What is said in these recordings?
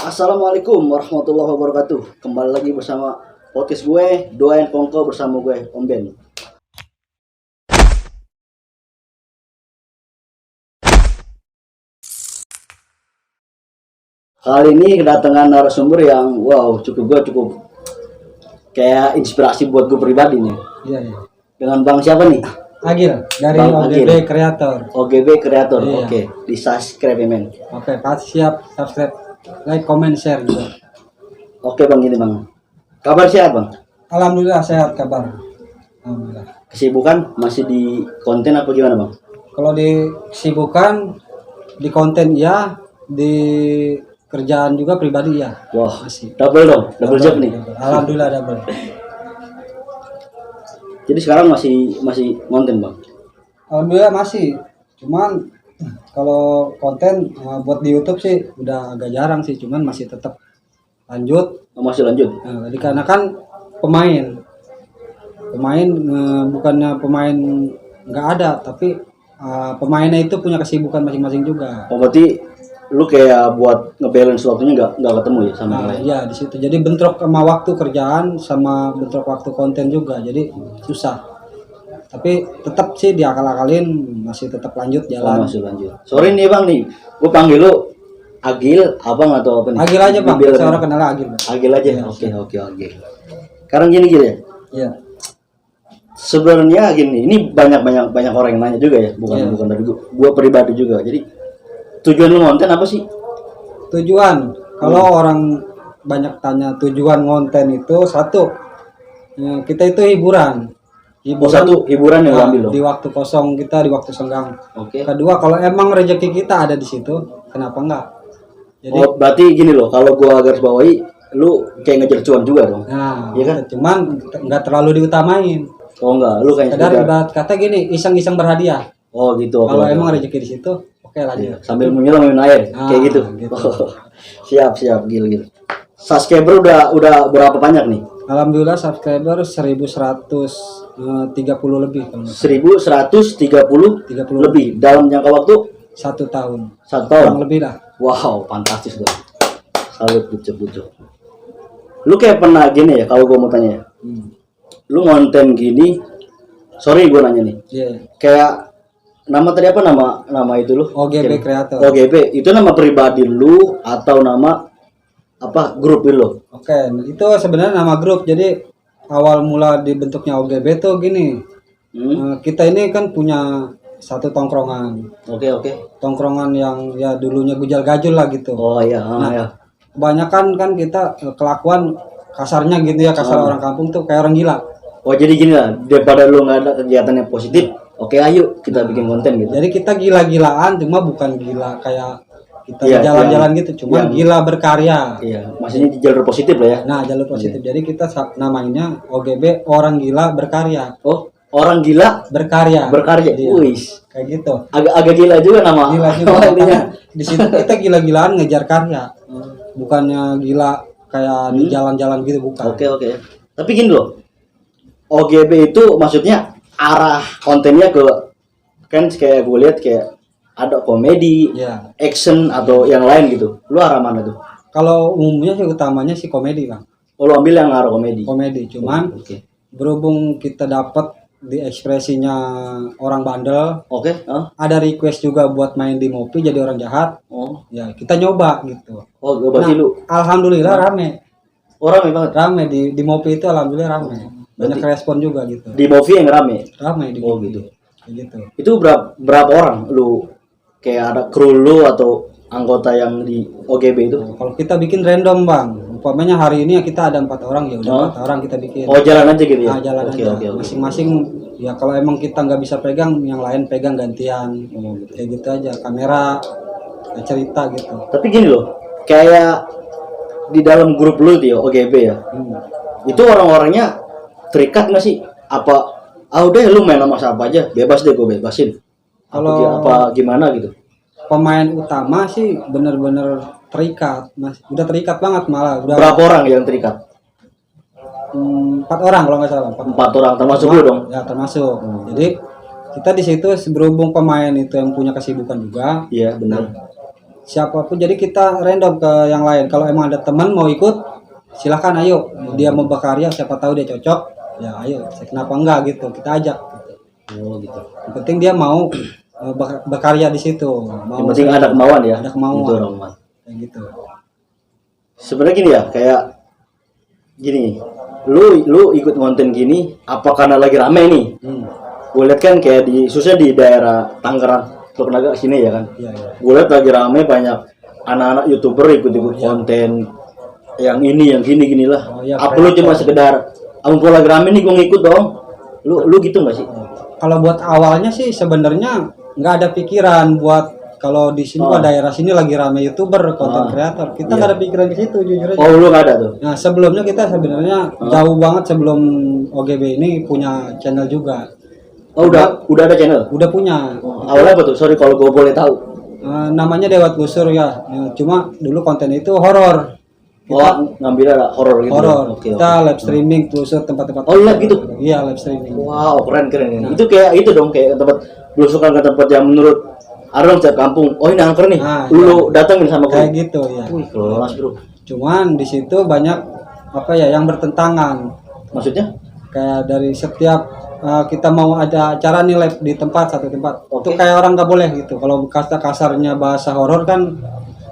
Assalamualaikum warahmatullahi wabarakatuh. Kembali lagi bersama podcast gue, Doain Kongko bersama gue, Om Ben. Kali ini kedatangan narasumber yang cukup kayak inspirasi buat gue pribadi nih. Iya, iya. Dengan Bang siapa nih? Agil dari Bang OGB Agil. Kreator. OGB Kreator. Iya. Oke, di subscribe ya, men. Oke, pasti siap subscribe, like, comment, share juga. Oke Bang, gini Bang. Kabar sehat Bang? Alhamdulillah sehat kabar. Alhamdulillah. Kesibukan masih di konten apa gimana Bang? Kalau di kesibukan di konten ya, di kerjaan juga pribadi ya. Wah, Masih. double dong, double job nih. Alhamdulillah double. Jadi sekarang masih konten Bang? Alhamdulillah masih. Cuman kalau konten buat di YouTube sih udah agak jarang sih, cuman masih tetap lanjut. Oh, masih lanjut? Nah, dikarenakan pemain bukannya pemain nggak ada, tapi pemainnya itu punya kesibukan masing-masing juga. Oh, berarti lu kayak buat ngebalance waktunya nggak ketemu ya sama yang lain? Iya di situ. Jadi bentrok sama waktu kerjaan sama bentrok waktu konten juga. Jadi susah. Tapi tetap sih diakal-akalin, masih tetap lanjut jalan. Oh, masih lanjut. Sorry nih Bang nih, gua panggil lu Agil, Abang atau apa nih? Agil aja Bang, Biar- seorang kenal Agil. Bang. Agil aja. Iya, Oke, Agil. Sekarang gini ya. Iya. Sebenarnya gini, ini banyak orang yang nanya juga ya, bukan Iya. dari gua pribadi juga. Jadi tujuan lu ngonten apa sih? Tujuan, kalau orang banyak tanya tujuan konten itu satu, kita itu hiburan. Oh, satu hiburan yang lu ambil lo. Di waktu kosong kita, di waktu senggang. Oke. Kedua, kalau emang rezeki kita ada di situ, kenapa enggak? Jadi, Oh, berarti gini loh, kalau gua garis bawahi, lu kayak ngejar cuan juga dong. nah, Iya kan? cuman nggak terlalu diutamain. Oh enggak, lu kayak Kadang ibarat kata gini, iseng-iseng berhadiah. Oh gitu. Kalau oke. emang rezeki di situ, oke Iya, lanjut. sambil menyelam minum air Ah, kayak gitu. gitu. Oh, siap gil. Subscriber udah berapa banyak nih? Alhamdulillah subscriber 1130 lebih kalau nggak salah. 1130 30 lebih dalam jangka waktu 1 tahun. 1 tahun. Kurang lebih lah. Wow, fantastis dong. Salut bucuk. Lu kayak pernah gini ya, kalau gua mau tanya ya. Lu ngonten gini, sorry gua nanya nih. Iya. Kayak nama tadi apa nama itu lu? OGB Kreator. OGB, itu nama pribadi lu atau nama apa grup lu? Oke, itu sebenarnya nama grup. Jadi awal mula dibentuknya OGB tuh gini. Kita ini kan punya satu tongkrongan. Oke. Tongkrongan yang ya dulunya gujal-gajul lah gitu. Oh iya, ya. Kebanyakan kan kita kelakuan kasarnya gitu ya, kasar orang kampung tuh kayak orang gila. Oh jadi gini lah, daripada lu nggak ada kegiatan yang positif, oke ayo kita bikin konten gitu. Jadi kita gila-gilaan, cuma bukan gila kayak kita Iya, jalan-jalan gitu, cuma gila berkarya. Iya, maksudnya di jalur positif lah ya. Nah, jalur positif. Jadi kita namanya OGB orang gila berkarya. Oh, orang gila Berkarya. berkarya. Iya. Wis. Kayak gitu. Agak gila juga nama. Gila juga. nama intinya. Makanya di situ kita gila-gilaan ngejar karya. Bukannya gila kayak di jalan-jalan gitu, bukan. Oke. Tapi gini loh, OGB itu maksudnya arah kontennya ke kan kayak gue lihat kayak ada komedi, Iya. action atau yang lain gitu. Lu arah mana tuh? Kalau umumnya sih utamanya sih komedi, Bang. Oh, lu ambil yang arah komedi. Komedi, cuman Oke. berhubung kita dapat di ekspresinya orang bandel, Oke. ada request juga buat main di Mopi jadi orang jahat. Oh. Ya, kita nyoba gitu. Oh, berarti lu Alhamdulillah rame. orang banget. Rame di Mopi itu alhamdulillah rame. Banyak respon juga gitu. Di movie yang rame. Rame di Oh Mopi. gitu. Kayak gitu. Itu berapa orang lu kayak ada kru lu atau anggota yang di OGB itu? Kalau kita bikin random, Bang. Umpamanya hari ini kita ada 4 orang, ya udah 4 orang kita bikin. Oh, jalan aja gitu ya. Nah, jalan Oke, aja. oke. Masing-masing ya kalau emang kita nggak bisa pegang, yang lain pegang gantian. Kayak gitu aja. Kamera, ya cerita gitu. Tapi gini loh, kayak di dalam grup lu tuh ya, OGB ya. Itu orang-orangnya terikat nggak sih? Apa udah lu main sama siapa aja, bebas deh gue bebasin. Kalau Apa gimana gitu? pemain utama sih bener-bener terikat, Mas. Udah terikat banget malah. Udah Berapa orang yang terikat? 4 orang kalau nggak salah. 4 orang termasuk lu dong. Ya termasuk. Jadi kita di situ berhubung pemain itu yang punya kesibukan juga. Iya benar. siapapun, jadi kita random ke yang lain. Kalau emang ada teman mau ikut, silahkan ayo. Dia mau berkarya, siapa tahu dia cocok, ya ayo. Kenapa enggak gitu, kita ajak. Oh gitu. Yang penting dia mau berkarya di situ. Mau Yang penting ada kemauan ya. ada kemauan. Itu Roman. Kayak gitu. Sebenarnya gini ya, kayak gini. Lu ikut konten gini apa karena lagi rame nih? Gue liat kan kayak di khususnya di daerah Tangerang, Teluk Naga sini ya kan. Iya, iya. Gue liat lagi rame banyak anak-anak YouTuber ikut-ikut konten yang ini yang gini lah. Oh, iya, Apa lu cuma sekedar ampun lagi rame nih gue ngikut dong. Lu gitu nggak sih? Kalau buat awalnya sih sebenarnya nggak ada pikiran buat kalau di sini daerah sini lagi rame YouTuber, konten kreator. Kita nggak ada pikiran ke situ jujur aja. Oh, lu nggak ada tuh. Nah, sebelumnya kita sebenarnya jauh banget sebelum OGB ini punya channel juga. Oh, udah ada channel. Udah punya. Awalnya apa tuh? Sorry kalau gue boleh tahu. Namanya Dewat Gusur ya. Cuma dulu konten itu horor. Ngambil horor gitu. Horor. Oke, Kita live streaming telusur tempat-tempat. Oh, live gitu. Iya, live streaming. Wow, keren. Itu kayak itu dong, kayak tempat belusukan ke tempat yang menurut ada dong setiap kampung. Oh, ini angker nih. Lu datangin sama gue. Kayak gitu ya. Wih, kelas, Bro. Cuman di situ banyak apa ya yang bertentangan. Maksudnya? Kayak dari setiap kita mau ada acara nih live di satu tempat. Oke. Itu kayak orang nggak boleh gitu. Kalau kasarnya bahasa horor kan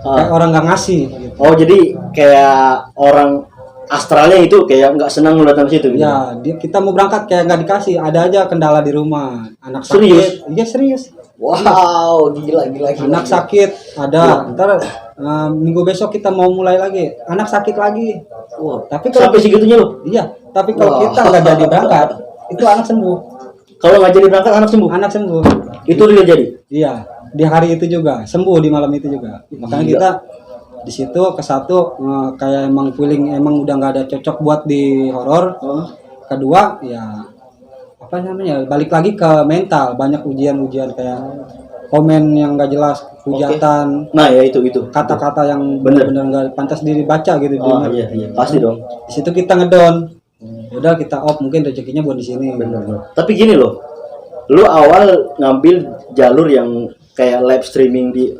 kayak orang nggak ngasih gitu. Oh, jadi kayak orang astralnya itu kayak nggak senang lu datang ke situ gitu. Ya, kita mau berangkat kayak nggak dikasih. Ada aja kendala di rumah. Anak Serius? sakit. Iya, serius. Wow, gila. Anak sakit ada. Ntar minggu besok kita mau mulai lagi. Anak sakit lagi. Wow. Tapi kalau Sampai segitunya lu? iya, tapi kalau kita nggak jadi berangkat, itu anak sembuh. Kalau nggak jadi berangkat anak sembuh? Anak sembuh. Itu real jadi? Iya, di hari itu juga sembuh, di malam itu juga. Makanya kita di situ ke satu kayak emang feeling emang udah nggak ada cocok buat di horor. Kedua ya apa namanya, balik lagi ke mental, banyak ujian-ujian kayak komen yang nggak jelas, hujatan. Nah ya itu kata-kata yang benar-benar nggak pantas dibaca gitu. Oh iya pasti dong. Di situ kita ngedon. Udah kita off, mungkin rezekinya buat di sini. Bener. Tapi gini loh, lu awal ngambil jalur yang kayak live streaming di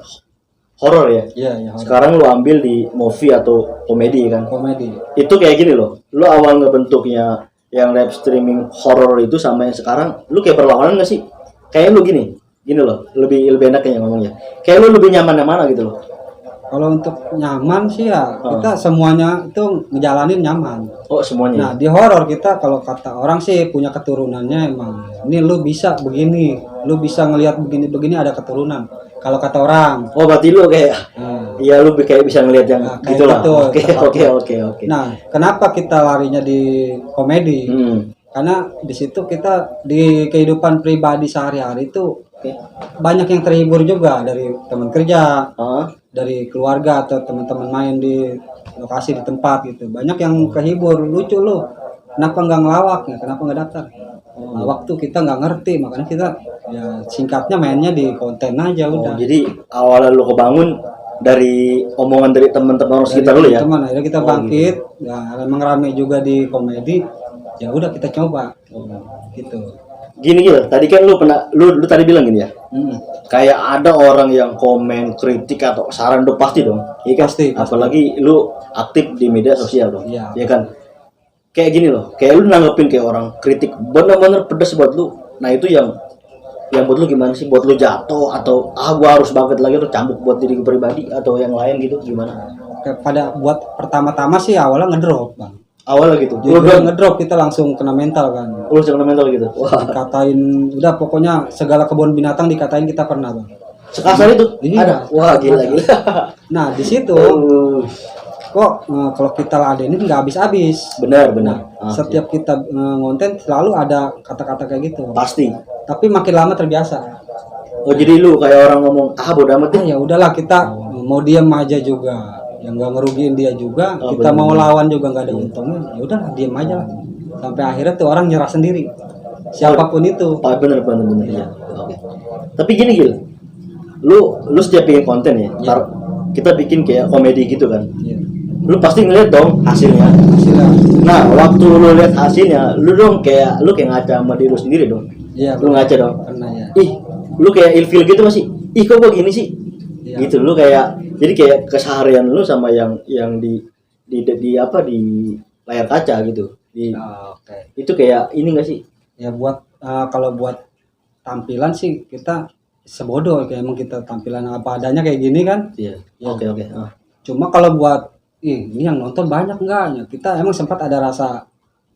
horor ya. Iya. Sekarang lu ambil di movie atau komedi kan. Komedi. Itu kayak gini loh, lu awal ngebentuknya yang live streaming horor itu sama yang sekarang, lu kayak berlawanan nggak sih? Kayak lu gini loh, lebih enak kayaknya ngomongnya. Kayak lu lebih nyaman yang mana gitu loh. Kalau untuk nyaman sih ya kita semuanya itu ngejalanin nyaman. Oh semuanya. Nah di horor kita kalau kata orang sih punya keturunannya emang. Ini lu bisa begini, lu bisa ngelihat begini ada keturunan. Kalau kata orang. Oh berarti lu kayak, iya lu kayak bisa ngelihat yang gitulah. Oke. Nah kenapa kita larinya di komedi? Karena di situ kita di kehidupan pribadi sehari-hari itu banyak yang terhibur juga dari teman kerja, dari keluarga atau teman-teman main di lokasi di tempat gitu. Banyak yang kehibur, lucu lu. Kenapa nggak ngelawak ya? Kenapa nggak daftar? Nah, waktu kita nggak ngerti, makanya kita ya singkatnya mainnya di konten aja udah. Jadi awalnya lu kebangun dari omongan dari teman-teman sekitar lu ya? Teman, akhirnya kita bangkit. Gitu. Ya emang rame juga di komedi. Ya udah kita coba. Gitu. Gini tadi kan lu tadi bilang gini ya, kayak ada orang yang komen kritik atau saran udah pasti dong, iya kan? Pasti. Apalagi lu aktif di media sosial dong, ya kan? Kayak gini loh, kayak lu nanggepin kayak orang kritik bener-bener pedes buat lu, nah itu yang buat lu gimana sih? Buat lu jatuh atau gua harus bangkit lagi atau cambuk buat diri pribadi atau yang lain gitu gimana? Pada buat pertama-tama sih awalnya ngedrop bang. Awalnya gitu. Jadi ngedrop kita langsung kena mental kan. Kena mental gitu. Wah. Dikatain, udah pokoknya segala kebun binatang dikatain kita pernah bang. Sekasar itu? Iya. Ada. Wah gila. Nah di situ kok kalau kita ladenin nggak habis-habis. Benar. Setiap kita ngonten selalu ada kata-kata kayak gitu. Pasti. Tapi makin lama terbiasa. Oh jadi lu kayak orang ngomong bodo amat deh. Ya udahlah kita mau diam aja juga. Yang nggak ngerugiin dia juga, kita bener. Mau lawan juga nggak ada untungnya, ya udah diam aja lah. Sampai akhirnya tuh orang nyerah sendiri, siapapun itu. Bener ya. Oke. Tapi gini lu setiap bikin konten ya, kita bikin kayak komedi gitu kan. Lu pasti ngeliat dong hasilnya. Nah waktu lu lihat hasilnya, lu kayak ngaca sama diri lu sendiri dong. Iya. Lu ngaca dong. Pernah ya. Lu kayak ilfil gitu masih. Kok gua gini sih? Gitu lu kayak jadi kayak keseharian lu sama yang di apa di layar kaca gitu. Itu kayak ini enggak sih? Ya buat kalau buat tampilan sih kita sebodoh kayak emang kita tampilan apa adanya kayak gini kan. Iya. Ya. Oke. Cuma kalau buat ini yang nonton banyak enggaknya, kita emang sempat ada rasa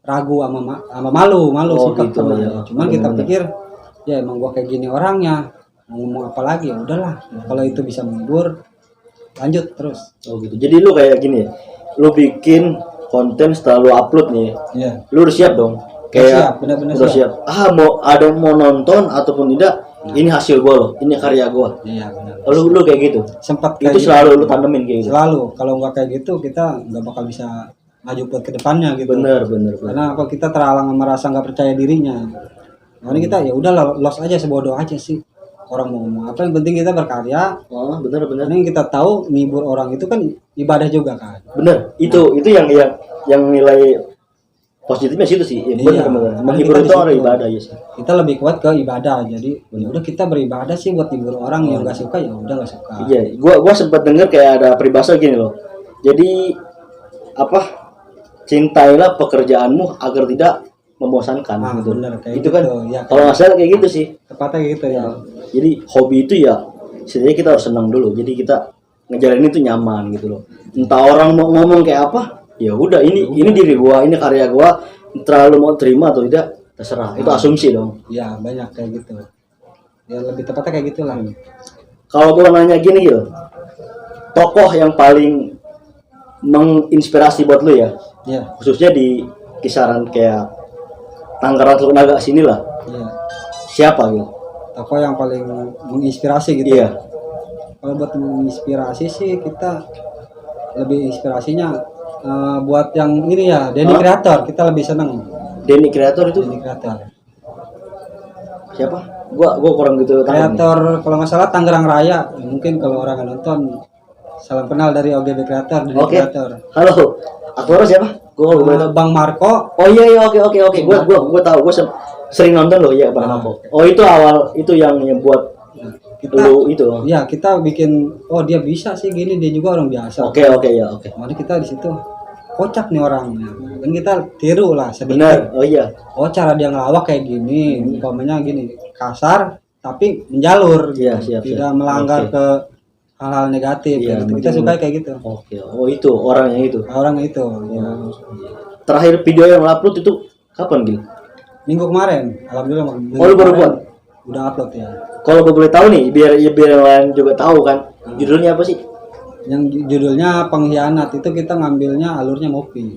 ragu sama malu sempat gitu, ya. Cuman kita pikir ya emang gua kayak gini orangnya, mau ngomong apa lagi ya udahlah. Kalau itu bisa menghibur lanjut terus. Oh gitu. Jadi lu kayak gini ya. Lu bikin konten setelah lu upload nih. Iya. Lu udah siap dong. Kayak benar-benar udah siap. Mau ada yang mau nonton ataupun tidak, ini hasil gua loh, ini karya gua. Iya benar. Lu kayak gitu. Sempat itu kayak selalu lu tandemin kayak gitu. Selalu. Kalau nggak kayak gitu kita nggak bakal bisa maju buat kedepannya gitu. Bener. Karena kalau kita terhalang merasa nggak percaya dirinya, makanya kita ya udah los aja sebodoh aja sih. Orang mau ngomong apa yang penting kita berkarya. Oh bener. Karena yang kita tahu ngibur orang itu kan ibadah juga kan. Bener. Itu yang nilai positifnya situ sih. Ya, bener. Menghibur itu orang ibadah ya sih. Kita lebih kuat ke ibadah. Jadi ya udah kita beribadah sih buat hibur orang yang nggak suka ya udah nggak suka. Iya. Gua sempat denger kayak ada peribahasa gini loh. Jadi apa? Cintailah pekerjaanmu agar tidak membosankan gitu. Bener, kayak itu kan gitu. Ya, kalau nggak salah kayak gitu sih. Tepatnya gitu ya. Jadi hobi itu ya setidaknya kita harus senang dulu. Jadi kita ngejalanin itu nyaman gitu loh. Entah orang mau ngomong kayak apa, ya udah ini diri gua, ini karya gua. Terlalu mau terima atau tidak terserah. Itu asumsi dong. Ya banyak kayak gitu. Ya lebih tepatnya kayak gitulah. Kalau gua nanya gini gitu, tokoh yang paling menginspirasi buat lu ya, khususnya di kisaran kayak Tangerang Teluk Naga sini lah, siapa gitu? Tokoh yang paling menginspirasi gitu. Iya. Kalau buat menginspirasi sih kita lebih inspirasinya buat yang ini ya, Denny Creator, kita lebih seneng. Denny Creator itu? Denny Creator. Siapa? Gua kurang gitu. Creator kalau nggak salah Tangerang Raya, mungkin kalau orang yang nonton salam kenal dari OGB Creator. Denny Creator. Halo. Aktor siapa? Bang Marco. Oh iya oke. Gua tahu. Gua sering nonton loh ya Bang Marco. Oh itu awal itu yang buat kita lu itu. Iya, kita bikin dia bisa sih gini, dia juga orang biasa. Oke. Makanya kita di situ kocak nih orangnya. Dan kita tiru lah sedikit. Benar. Oh iya. Oh, cara dia ngelawak kayak gini, umpamanya gini, kasar tapi menjalur gitu. Siap. Tidak melanggar ke hal-hal negatif gitu. Kita suka kayak gitu. Oke. Oh itu orangnya itu. Orangnya itu. Ya. Terakhir video yang upload itu kapan Gil? Minggu kemarin, alhamdulillah. Lu baru buat? Udah upload ya. Kalau gue boleh tahu nih, biar yang lain juga tahu kan, judulnya apa sih? Yang judulnya Pengkhianat, itu kita ngambilnya alurnya Mopi.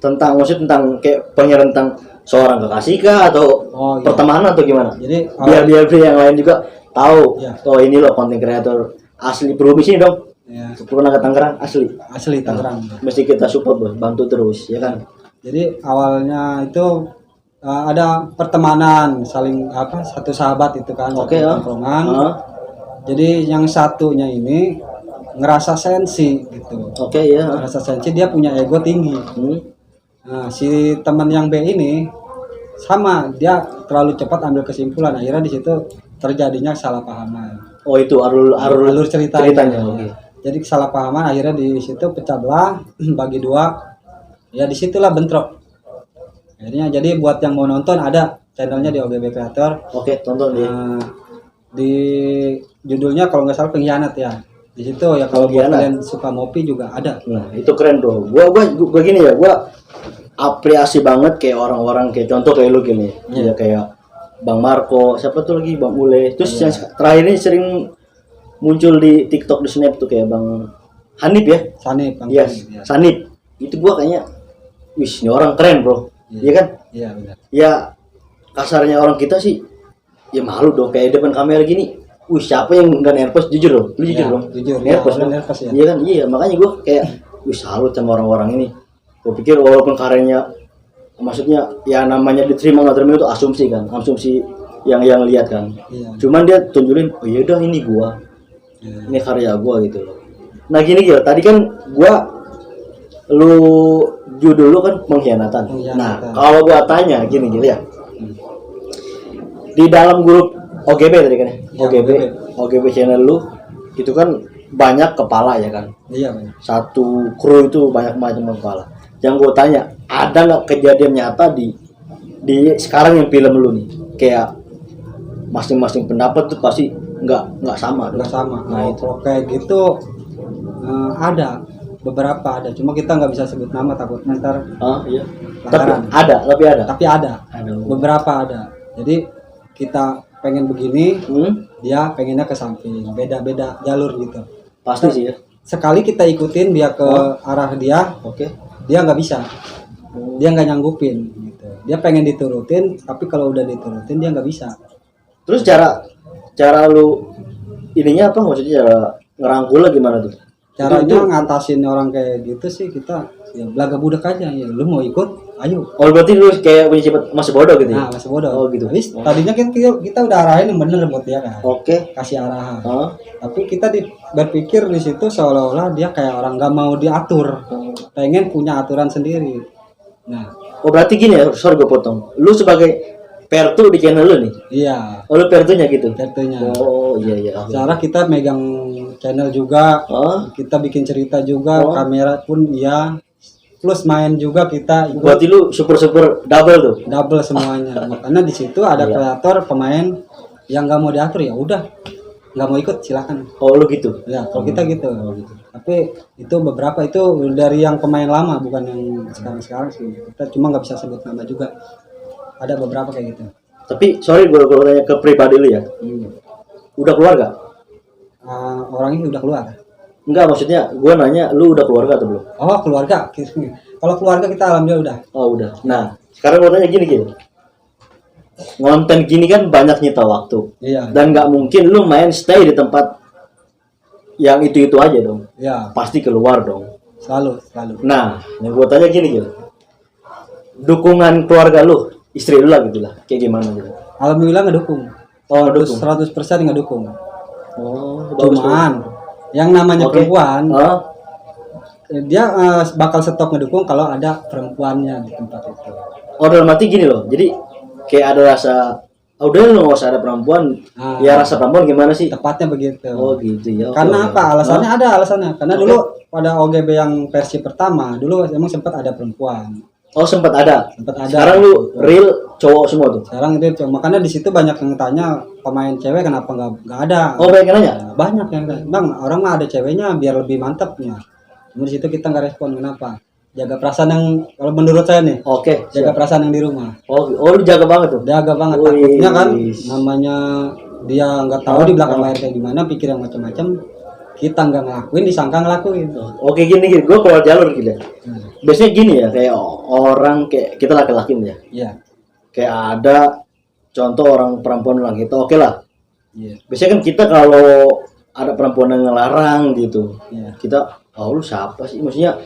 Maksud tentang kayak penyiaran tentang seorang kekasih kah atau pertemanan atau gimana? Jadi biar yang lain juga tahu. Ya. Oh ini loh konten kreator asli Perumi sini dong. Ya. Pernah ke Tangerang asli Tangerang. Mesti kita support bos, bantu terus ya kan. Jadi awalnya itu ada pertemanan saling satu sahabat itu kan, tongkrongan. Jadi yang satunya ini ngerasa sensi gitu. Ngerasa sensi, dia punya ego tinggi. Nah, si teman yang B ini sama, dia terlalu cepat ambil kesimpulan, akhirnya di situ terjadinya kesalahpahaman. Oh itu alur ceritanya. Jadi kesalahpahaman, akhirnya di situ pecah belah, bagi dua. Ya disitulah bentrok. Akhirnya jadi buat yang mau nonton ada channelnya di OGB Creator. Oke, tonton deh. Di judulnya kalau nggak salah Pengkhianat ya. Di situ ya kalau buat kalian suka Mopi juga ada. Nah, itu keren bro. Gua gini ya, gua apresiasi banget kayak orang-orang kayak contoh kayak lu gini. Ya kayak Bang Marco, siapa tuh lagi Bang Ule. Terus yang terakhir ini sering muncul di TikTok di Snap tuh kayak Bang Hanif ya. Sanip. Itu gua kayaknya ini orang keren bro. Iya kan? Iya benar. Ya kasarnya orang kita sih ya malu dong kayak depan kamera gini. Siapa yang enggak nervous jujur dong? Lu jujur dong? Jujur. Nervous ya. Iya kan? Iya, makanya gua kayak salut sama orang-orang ini. Gua pikir walaupun karyanya maksudnya ya namanya diterima nggak terima itu asumsi kan. Asumsi yang lihat kan. Cuman dia tunjukin iya udah ini gua. Ini karya gua gitu loh. Nah gini Gil, tadi kan gua judul lu kan pengkhianatan. Nah, kalau gua tanya gini ya. Di dalam grup OGB tadi kan ya? OGB channel lu itu kan banyak kepala ya kan. Iya banyak. Satu kru itu banyak macam kepala. Yang gue tanya, ada nggak kejadian nyata di sekarang yang film lu nih, kayak masing-masing pendapat tuh pasti nggak sama dong. Nggak sama. Nah itu. Kalau kayak gitu ada beberapa ada, cuma kita nggak bisa sebut nama takut ntar Iya. pelanggaran. Tapi ada. Tapi ada. Ada. Beberapa ada. Jadi kita pengen begini, dia pengennya ke samping. Beda-beda jalur gitu. Pasti sih ya. Sekali kita ikutin dia ke arah dia, Oke. dia nggak bisa. Dia nggak nyanggupin gitu. Dia pengen diturutin, tapi kalau udah diturutin dia nggak bisa. Terus cara lu ininya apa, maksudnya cara ngerangkul gimana tuh? Caranya ngatasin orang kayak gitu sih kita ya belaga budak aja ya. Lu mau ikut, ayo. Oh berarti lu kayak punya sifat masih bodoh gitu ya? Nah, masih bodoh. Oh gitu. Habis tadinya kan kita udah arahin yang bener buat dia kan. Oke. Kasih arahan. Tapi kita berpikir di situ seolah-olah dia kayak orang nggak mau diatur. Pengen punya aturan sendiri. Nah, Oh berarti gini ya, sorry gue potong. Lu sebagai pertu di channel lu nih? iya. Oh lu pertunya gitu? Tentunya. Oh iya. Cara kita megang channel juga, kita bikin cerita juga, kamera pun iya. Plus main juga kita ikut. Berarti lu super double tuh? Double semuanya. Makanya di situ ada kreator pemain yang nggak mau diatur ya udah nggak mau ikut silakan. Oh lu gitu? Ya kalau kita gitu. Tapi itu beberapa itu dari yang pemain lama bukan yang sekarang sih. Kita cuma nggak bisa sebut nama juga. Ada beberapa kayak gitu. Tapi sorry gue tanya ke pribadi lu ya. Udah keluarga? Orangnya udah keluar. Enggak, maksudnya gue nanya lu udah keluarga atau belum? Oh keluarga. Kalau keluarga kita alhamdulillah udah. Oh udah. Nah sekarang gue tanya gini. Ngonten gini kan banyak nyita waktu. Iya. Dan nggak mungkin lu main stay di tempat yang itu aja dong. Iya. Pasti keluar dong. Selalu. Nah, yang gue tanya gini. Dukungan keluarga lu, istri lu lah gitu lah, kayak gimana gitu? Alhamdulillah ngedukung. Oh, ngedukung. 100% ngedukung. Oh, bagus. Cuman yang namanya perempuan, dia bakal stop ngedukung kalau ada perempuannya di tempat itu. Oh, dalam arti gini loh. Jadi kayak ada rasa, udah lu nggak usah ada perempuan. Ya rasa perempuan gimana sih? Tepatnya begitu. Oh gitu ya. Karena apa? Alasannya ada alasannya. Karena dulu pada OGB yang versi pertama, dulu emang sempat ada perempuan. Oh sempat ada. Sempat ada. Sekarang lu real cowok semua tuh. Sekarang itu makanya di situ banyak yang tanya pemain cewek kenapa nggak ada. Oh banyak yang nanya. Banyak yang tanya. Bang orang mah ada ceweknya biar lebih mantapnya. Cuma di situ kita nggak respon kenapa? Jaga perasaan yang kalau menurut saya nih. Oke. Jaga perasaan yang di rumah. Oh lu jaga banget tuh. Jaga banget. Takutnya kan namanya dia nggak tahu di belakang layar kayak gimana, pikir yang macam-macam. Kita nggak ngelakuin, disangka ngelakuin. Oke gini, gue keluar jalur gitu. Biasanya gini ya, kayak orang kayak kita laki-laki nih ya. Iya. Kayak ada contoh orang perempuan bilang gitu, oke lah. Iya. Biasanya kan kita kalau ada perempuan yang ngelarang gitu, kita, oh lu siapa sih? Maksudnya,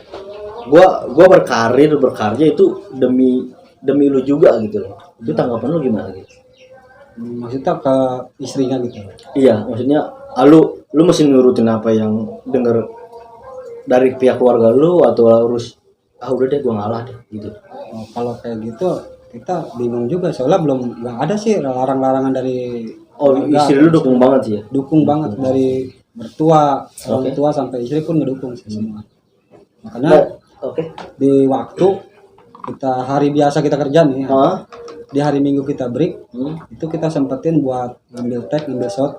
gua berkarya itu demi lu juga gitu loh. Itu tanggapan lu gimana gitu? Maksudnya ke istrinya gitu. Iya, maksudnya lu mesti nurutin apa yang denger dari pihak keluarga lu atau harus udah deh gua ngalah deh gitu. Oh, kalau kayak gitu kita bingung juga soalnya nggak ada sih larangan dari istri lu dukung banget sih ya? Dukung banget dari mertua, orang tua sampai istri pun ngedukung sih semua. Makanya di waktu kita hari biasa kita kerja nih, di hari Minggu kita break, itu kita sempetin buat ngambil tag, ngambil shot.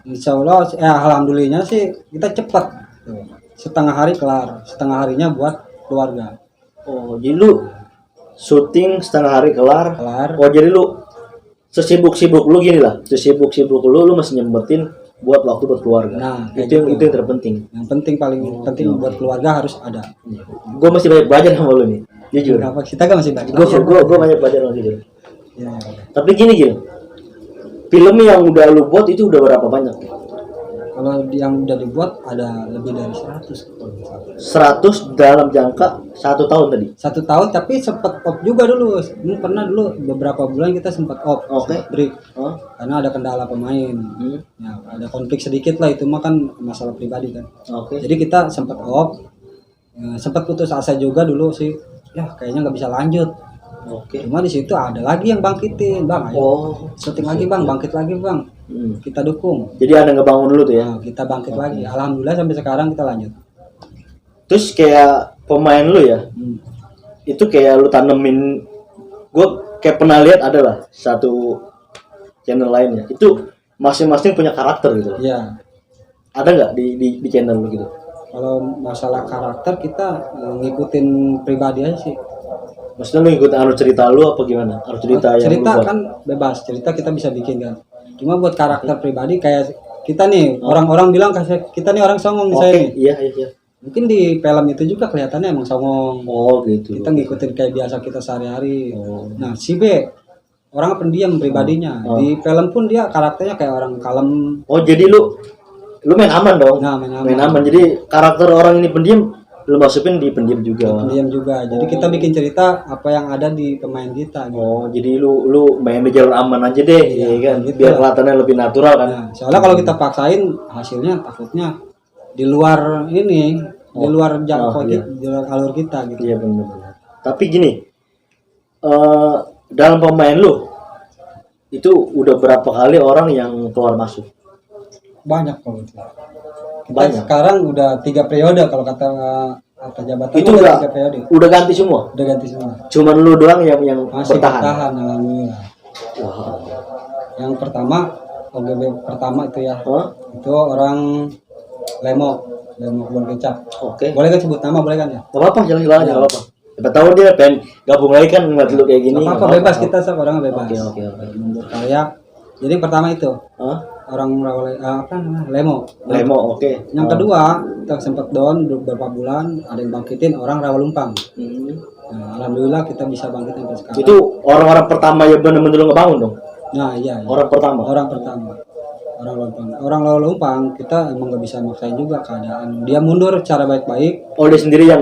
Insya Allah, alhamdulillahnya sih kita cepat. Setengah hari kelar, setengah harinya buat keluarga. Oh, jadi lu syuting setengah hari kelar. Oh, jadi lu sesibuk-sibuk lu gini lah. Sesibuk-sibuk lu masih nyempetin buat waktu buat keluarga. Nah, itu yang terpenting. Yang penting paling penting buat keluarga harus ada. Gue masih banyak belajar sama lu nih. Jujur. Kita kan masih banyak. Gue banyak belajar sama jujur. Ya. Tapi gini. Film yang udah lu buat itu udah berapa banyak? Kalau yang udah dibuat ada lebih dari 100. 100 dalam jangka 1 tahun tadi? 1 tahun tapi sempat off juga dulu. Ini pernah dulu beberapa bulan kita sempat off, break. Karena ada kendala pemain. Ya, ada konflik sedikit lah, itu mah kan masalah pribadi kan. Jadi kita sempat off. Sempat putus asa juga dulu sih. Ya kayaknya nggak bisa lanjut. Cuma di situ ada lagi yang bangkitin, Bang. Ayo syuting lagi, Bang. Bangkit lagi, Bang. kita dukung. Jadi ada ngebangun dulu tuh ya. Nah, kita bangkit lagi. Alhamdulillah sampai sekarang kita lanjut. Terus kayak pemain lu ya, itu kayak lu tanemin, gue kayak pernah lihat ada lah satu channel lainnya, itu masing-masing punya karakter gitu. Iya. Ada nggak di channel lu gitu? Kalau masalah karakter kita ngikutin pribadi aja sih. Maksudnya lu ngikutin alur cerita lu apa gimana? Alur cerita yang Cerita lu buat? kan bebas, cerita kita bisa bikin kan. Cuma buat karakter pribadi kayak kita nih, orang-orang bilang kayak kita nih orang songong Oke, misalnya nih. iya. Mungkin di film itu juga kelihatannya emang songong. Oh gitu. Kita ngikutin kayak biasa kita sehari-hari. Nah, si B orang pendiam pribadinya. Di film pun dia karakternya kayak orang kalem. Oh jadi lu main aman dong? Nah, main aman. Main aman. Jadi karakter orang ini pendiam, lu masukin di pendiam juga. Pendiam juga. Jadi kita bikin cerita apa yang ada di pemain kita. Gitu. Oh jadi lu main di jalur aman aja deh, Iya, ya kan? gitu Biar lah. kelihatannya lebih natural kan? Nah, soalnya kalau kita paksain hasilnya takutnya di luar ini, di luar jangkau iya. di luar alur kita gitu. Iya benar. Tapi gini, dalam pemain lu itu udah berapa kali orang yang keluar masuk? Banyak kalau itu. Kita Banyak. sekarang udah 3 periode kalau kata jabatan Itu udah udah 3 periode. udah ganti semua. Udah ganti semua. Cuman lu doang yang Masih bertahan. bertahan alhamdulillah. Wah. Yang pertama OGB pertama itu ya. Hah? Itu orang Lemo kebun kecap. Oke. Boleh kan sebut nama boleh kan ya? Gak apa-apa, jalan-jalan aja, gak apa-apa. Siapa tahu dia pengen gabung lagi kan ngeliat lu kayak gini. Gak apa-apa, bebas kita orangnya bebas. Oke. Berkarya. Jadi yang pertama itu Hah? orang apa namanya Lemo. Lemo, oke. Yang kedua kita sempat down beberapa bulan, ada yang bangkitin orang Rawalumpang. Nah, alhamdulillah kita bisa bangkit sampai sekarang. Itu orang-orang pertama yang bener-bener ngebangun dong. Nah iya. Orang pertama. Orang Rawalumpang kita emang nggak bisa maksain juga keadaan. Dia mundur secara baik-baik. Oh dia sendiri yang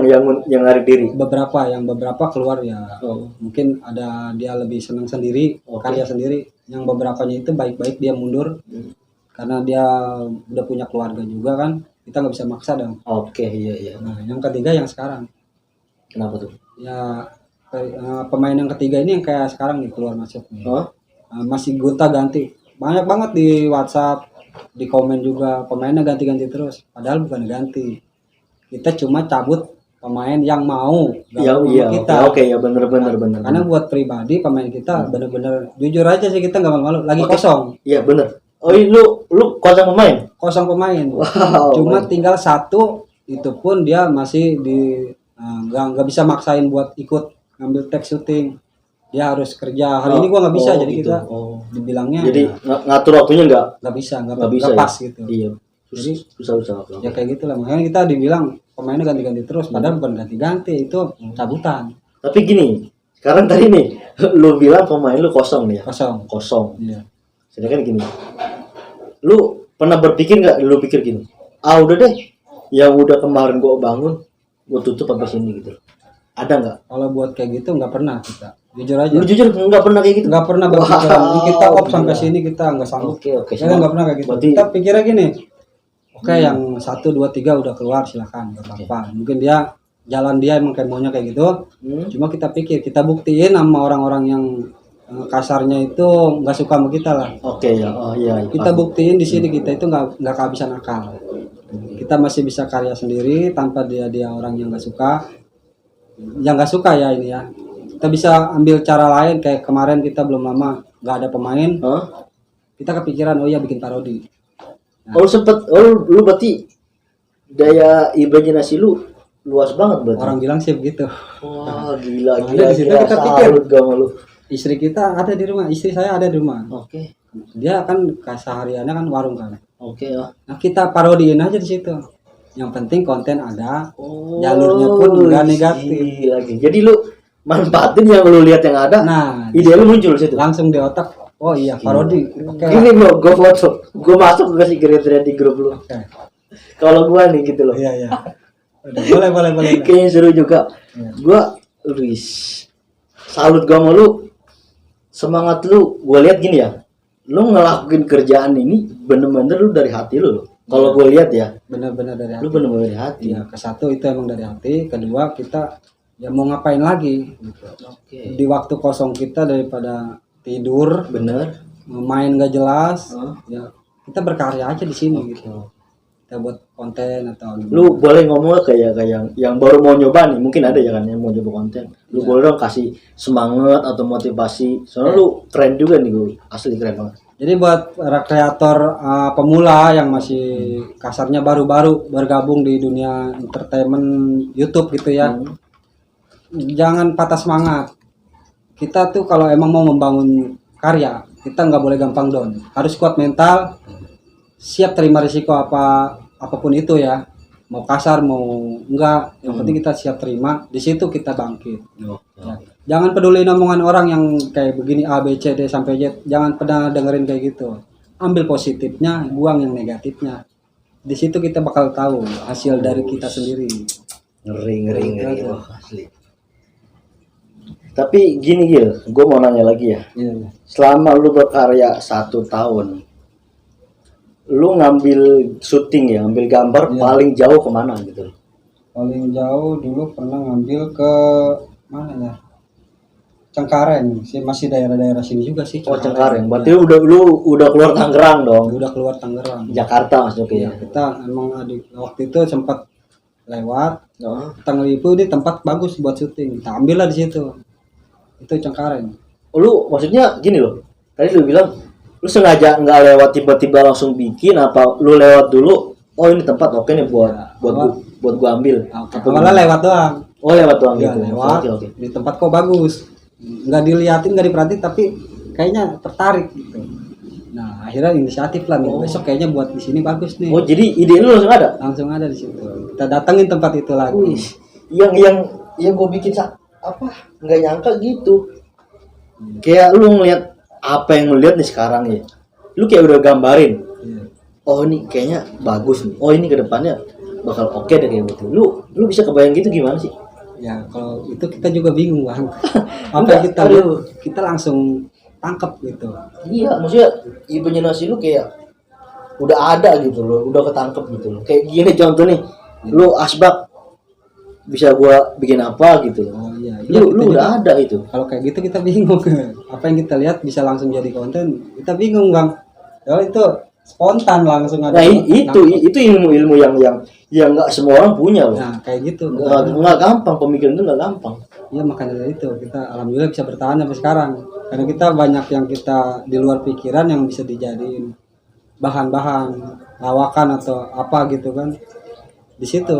narik diri. Beberapa keluar ya. Mungkin ada dia lebih senang sendiri, karya sendiri. Yang beberapanya itu baik-baik dia mundur. Karena dia udah punya keluarga juga kan. Kita nggak bisa maksa dong. Oke, iya. Nah, yang ketiga yang sekarang. Kenapa tuh? Ya pemain yang ketiga ini yang kayak sekarang nih keluar masuk nih. Hah? Masih gonta ganti. Banyak banget di WhatsApp, di komen juga pemainnya ganti-ganti terus. Padahal bukan ganti. Kita cuma cabut pemain yang mau gabung sama kita. Oke, ya bener. Karena buat pribadi pemain kita bener-bener jujur aja sih kita nggak malu-malu. Lagi kosong. Iya bener. Oh ini lu kosong pemain? Kosong pemain. Wow. Cuma tinggal satu, itu pun dia masih di nggak bisa maksain buat ikut ngambil tag syuting. Dia harus kerja hari ini gua nggak bisa jadi gitu. kita dibilangnya jadi ya, ngatur waktunya nggak bisa ya? pas gitu. Iya. Jadi Susah. ya kayak gitulah, makanya kita dibilang pemainnya ganti-ganti terus, padahal bukan ganti-ganti, itu cabutan. Tapi gini, sekarang tadi nih lu bilang pemain lu kosong nih ya. Kosong. Iya. Sedangkan gini, lu pernah berpikir nggak? Lu pikir gini, udah deh, yang udah kemarin gua bangun, gua tutup sampai sini gitu. Ada nggak? Kalau buat kayak gitu nggak pernah kita. Jujur aja. Lu jujur nggak pernah kayak gitu? Nggak pernah berpikiran. Ini kita sampai sini kita nggak sanggup. Oke. Kita nggak pernah kayak gitu. Berarti- Kita pikirnya gini. Oke, yang 1, 2, 3 udah keluar silakan, nggak apa-apa. Mungkin dia jalan dia emang kayak maunya kayak gitu. Cuma kita pikir, kita buktiin sama orang-orang yang kasarnya itu nggak suka sama kita lah. Oke ya. Oh iya. Kita buktiin di sini kita itu nggak kehabisan akal. Kita masih bisa karya sendiri tanpa dia orang yang nggak suka. Yang nggak suka ya ini ya. Kita bisa ambil cara lain, kayak kemarin kita belum lama nggak ada pemain. Hah? Kita kepikiran bikin parodi. Oh lu berarti daya imajinasi lu luas banget berarti. Orang bilang sih begitu. Wah gila. Di situ kita pikir. Salut gak sama lu. Istri kita ada di rumah, istri saya ada di rumah. Oke. Dia kan kesehariannya kan warung kan. Oke ya. Nah kita parodiin aja di situ. Yang penting konten ada, jalurnya pun nggak negatif. Lagi. Jadi lu manfaatin yang lu lihat yang ada. Nah, Ide lu muncul situ. langsung di otak. Oh iya, parodi. Oke. Ini lo, gue foto, gue masuk kasih kriteria di grup lu. Oke. Kalau gue nih gitu loh. Iya. Udah, boleh. Kayaknya seru juga. Gue, Luis, salut gue sama lu. Semangat lu, gue lihat gini ya. Lu ngelakuin kerjaan ini bener-bener lu dari hati lu loh. Kalau gue lihat ya, Benar-benar dari hati. lu bener-bener dari hati. Iya, ke-1 itu emang dari hati, kedua kita ya mau ngapain lagi gitu. Oke. Di waktu kosong kita daripada tidur, Bener. main gak jelas, ya kita berkarya aja di sini gitu. Kita buat konten atau lu boleh ngomong kayak yang baru mau nyoba nih, mungkin ada ya kan yang mau coba konten, lu boleh dong kasih semangat atau motivasi, soalnya lu keren juga nih, gue asli keren banget. Jadi buat para kreator pemula yang masih kasarnya baru-baru bergabung di dunia entertainment YouTube gitu ya, jangan patah semangat. Kita tuh kalau emang mau membangun karya, kita nggak boleh gampang down, harus kuat mental, siap terima risiko apapun itu ya, mau kasar mau enggak, yang penting kita siap terima, di situ kita bangkit. Ya. Jangan peduli omongan orang yang kayak begini A B C D sampai Z, jangan pernah dengerin kayak gitu. Ambil positifnya, buang yang negatifnya. Di situ kita bakal tahu hasil dari kita sendiri. Ngeri. Wah, asli. Tapi gini Gil, gue mau nanya lagi ya. Iya. Selama lu berkarya 1 tahun, lu ngambil syuting ya, ngambil gambar paling jauh kemana gitu? Paling jauh dulu pernah ngambil ke mana ya? Cengkareng sih, masih daerah-daerah sini juga sih. Oh Cengkareng, berarti lu udah keluar Tangerang dong? Udah keluar Tangerang. Jakarta maksudnya. Ya, kita emang waktu itu sempat lewat. Kita ngelipu di tempat bagus buat syuting, kita ambil lah di situ. Itu Cengkareng. Oh, lu maksudnya gini loh, tadi lu bilang lu sengaja nggak lewat tiba-tiba langsung bikin, apa lu lewat dulu? Oh ini tempat oke nih buat gua ambil. Malah lewat doang. Oh lewat doang Ya, gitu. lewat. Oke. Di tempat kok bagus. Nggak diliatin, nggak diperhatiin, tapi kayaknya tertarik gitu. Nah akhirnya inisiatif lah nih, besok kayaknya buat di sini bagus nih. Oh jadi ide lu langsung ada? Langsung ada di situ. Kita datengin tempat itu lagi. Yang gue bikin nggak nyangka gitu. Kayak lu ngeliat apa yang lu lihat nih sekarang ya, lu kayak udah gambarin. Oh ini kayaknya bagus nih. Oh ini kedepannya bakal oke deh kayak gitu. Lu bisa kebayang gitu gimana sih? Ya kalau itu kita juga bingung bang. Apa yang kita lihat, kita langsung tangkap gitu. Iya, maksudnya imajinasi lu kayak udah ada gitu loh, udah ketangkep gitu loh. Kayak gini contoh nih, lu asbak bisa gua bikin apa gitu loh. Oh iya. Lu udah ada itu. Kalau kayak gitu kita bingung. Apa yang kita lihat bisa langsung jadi konten, kita bingung bang. Kalau itu spontan langsung ada. Nah itu ilmu yang nggak semua orang punya loh. Nah kayak gitu. Nggak gampang, pemikiran itu nggak gampang. Iya makanya dari itu kita alhamdulillah bisa bertahan sampai sekarang. Karena kita banyak yang kita di luar pikiran yang bisa dijadiin bahan-bahan lawakan atau apa gitu kan. Di situ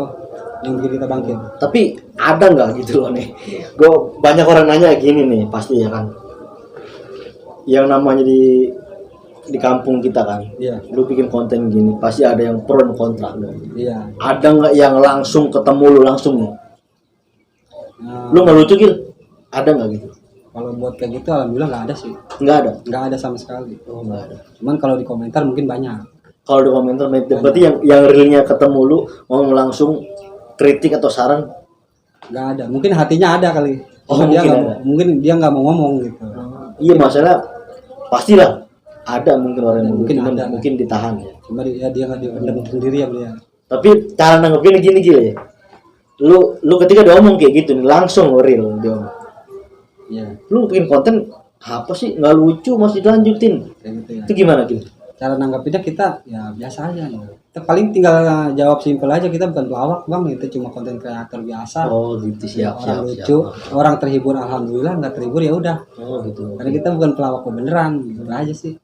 yang bikin kita bangkit. Tapi ada nggak gitu loh nih? Gue banyak orang nanya gini nih, pasti ya kan. Yang namanya di kampung kita kan, lu bikin konten gini pasti ada yang pro dan kontra dong. Iya. Ada nggak yang langsung ketemu lu langsung nih? Lu nggak lucu Gil? Ada nggak gitu? Kalau buat kayak gitu alhamdulillah nggak ada sih. Nggak ada sama sekali. Oh nggak ada. Cuman kalau di komentar mungkin banyak. Kalau di komentar berarti yang realnya ketemu lu ngomong langsung kritik atau saran? Nggak ada. Mungkin hatinya ada kali. Oh mungkin dia nggak mau ngomong gitu. Iya masalah pastilah. Ada mungkin orang yang mungkin ditahan ya. Cuma dia nggak dipendam sendiri ya dia. Tapi cara nanggepin gini ya. Lu ketika dia ngomong kayak gitu nih langsung real dia. Iya. Lu bikin konten apa sih nggak lucu masih dilanjutin. Kayak gitu ya. Itu gimana gitu? Cara nanggepinnya kita ya biasa aja. Kita paling tinggal jawab simpel aja, kita bukan pelawak bang, itu cuma konten kreator biasa. Oh gitu siap. Lucu, orang terhibur alhamdulillah, nggak terhibur ya udah. Oh gitu. Karena kita bukan pelawak beneran, gitu aja sih.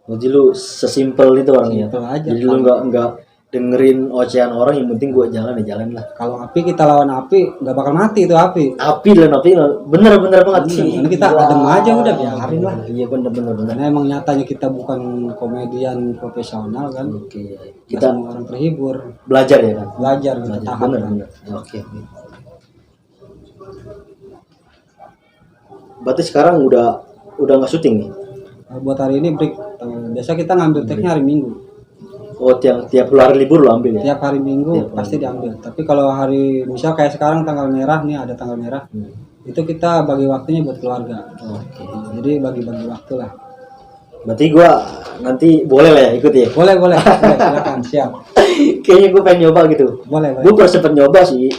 Jadi lu sesimpel itu orangnya. Simpel aja. Jadi lu nggak dengerin ocehan orang, yang penting gua jalan lah. Kalau api kita lawan api, nggak bakal mati itu api. Api bener banget sih. Karena kita adem aja udah biarin lah. Iya bener. Karena emang nyatanya kita bukan komedian profesional kan. Oke. Kita orang terhibur. Belajar ya kan. Belajar kita tahan. Bener. Oke. Berarti sekarang udah nggak syuting nih? Buat hari ini break. Biasa kita ngambil tag-nya hari Minggu. Oh tiap hari libur lo ambil ya? Tiap hari Minggu pasti diambil. Tapi kalau hari misal kayak sekarang tanggal merah nih, ada tanggal merah, itu kita bagi waktunya buat keluarga. Oke. Jadi bagi-bagi waktu lah. Berarti gua nanti boleh lah ya ikut ya? Boleh silakan siap. Kayaknya gua pengen nyoba gitu. Boleh. Gua baru sempet nyoba sih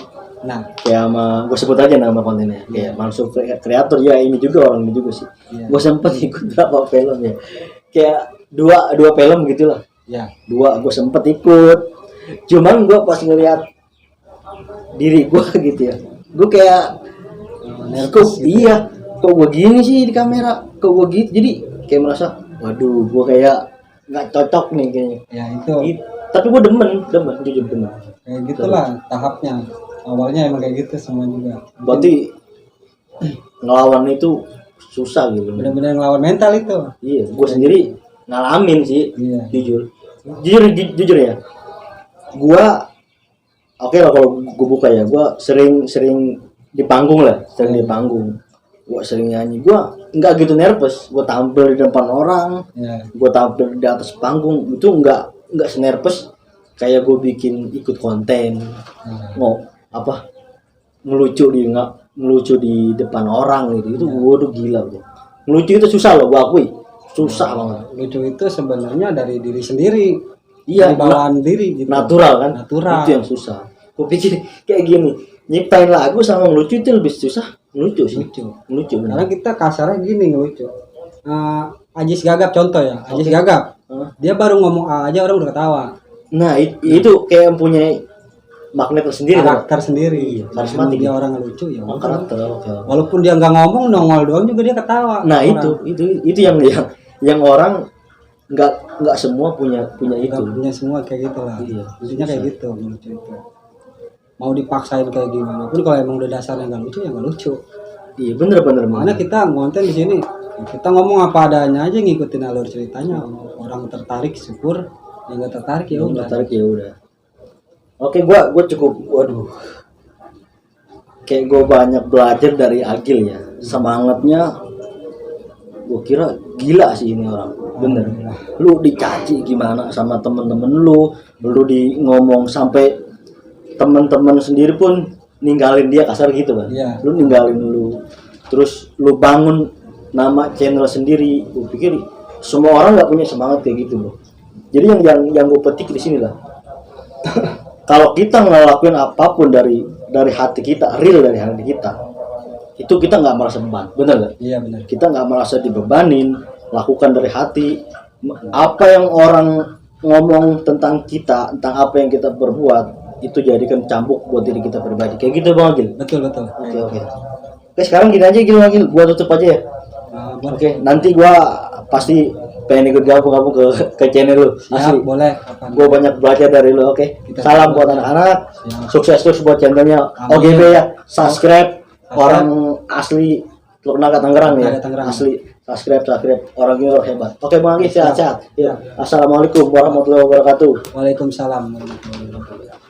Nah, kayak sama gue sebut aja nama kontennya kayak Mansur kreator ya, ini juga orang ini juga sih. Gue sempet ikut berapa film ya, kayak dua film gitulah. Dua gue sempet ikut, cuman gue pas ngeliat diri gue gitu ya, gue kayak kok iya kok gue gini sih di kamera, kok gue gitu, jadi kayak merasa waduh gue kayak nggak cocok nih kayaknya. Tapi gue demen jujur demen kayak gitulah tahapnya, awalnya emang kayak gitu semua juga. Berarti ngelawan itu susah gitu, benar-benar ngelawan mental itu. Iya, gue sendiri ngalamin sih. Jujur ya, gue oke lah kalau gue buka ya, gue sering di panggung lah, gue sering nyanyi, gue nggak gitu nervous, gue tampil di depan orang, gue tampil di atas panggung itu nggak senervous kayak gue bikin ikut konten, mau apa ngelucu di depan orang gitu, itu gue udah gila bro. Ngelucu itu susah loh, gue akui susah banget. Lucu itu sebenarnya dari diri sendiri, iya, bawaan diri gitu. Natural kan, natural. Itu yang susah. Gue pikir kayak gini, nyiptain lagu sama ngelucu itu lebih susah. Ngelucu sih, ngelucu karena kita kasarnya gini ngelucu. Ajis Gagap contoh ya, Ajis Gagap dia baru ngomong A aja orang udah ketawa. Nah itu kayak mempunyai magnet tersendiri, karakter sendiri. Karismatik dia orang lucu ya. Karakter. Walaupun dia nggak ngomong, nongol doang juga dia ketawa. Nah itu yang orang nggak semua punya itu. Punya semua kayak gitulah. Intinya kayak gitu lucu itu. Mau dipaksain kayak gimana pun kalau emang udah dasarnya nggak lucu ya nggak lucu. Iya bener. Mana kita ngonten di sini, kita ngomong apa adanya aja, ngikutin alur ceritanya. Orang tertarik syukur, yang nggak tertarik ya udah. Oke, gue cukup, waduh, kayak gue banyak belajar dari Agil ya, semangatnya, gue kira gila sih ini orang, bener. Lu dicaci gimana sama temen-temen lu di ngomong sampai temen-temen sendiri pun ninggalin dia, kasar gitu kan. Lu ninggalin lu, terus lu bangun nama channel sendiri. Gue pikir semua orang nggak punya semangat kayak gitu loh. Jadi yang gue petik di sini lah. Kalau kita ngelakuin apapun dari hati kita, real dari hati kita, itu kita nggak merasa beban, benar nggak? Iya benar. Kita nggak merasa dibebanin, lakukan dari hati. Apa yang orang ngomong tentang kita, tentang apa yang kita berbuat, itu jadikan cambuk buat diri kita pribadi. Kayak gitu Bang Agil. Betul. Oke. Sekarang gini aja Agil, gua tutup aja ya. Oke, nanti gua pasti pengen ikut gabung ke channel lu. Asli. Boleh. Gue banyak belajar dari lu. Oke. Salam buat anak-anak. Sukses terus buat channelnya. OGB ya. Subscribe. Orang asli Lurnaga Tangerang ya. Asli. Subscribe. Orang ini orang hebat. Oke Bang Agi, sehat-sehat. Ya. Assalamualaikum warahmatullahi wabarakatuh. Waalaikumsalam warahmatullahi wabarakatuh.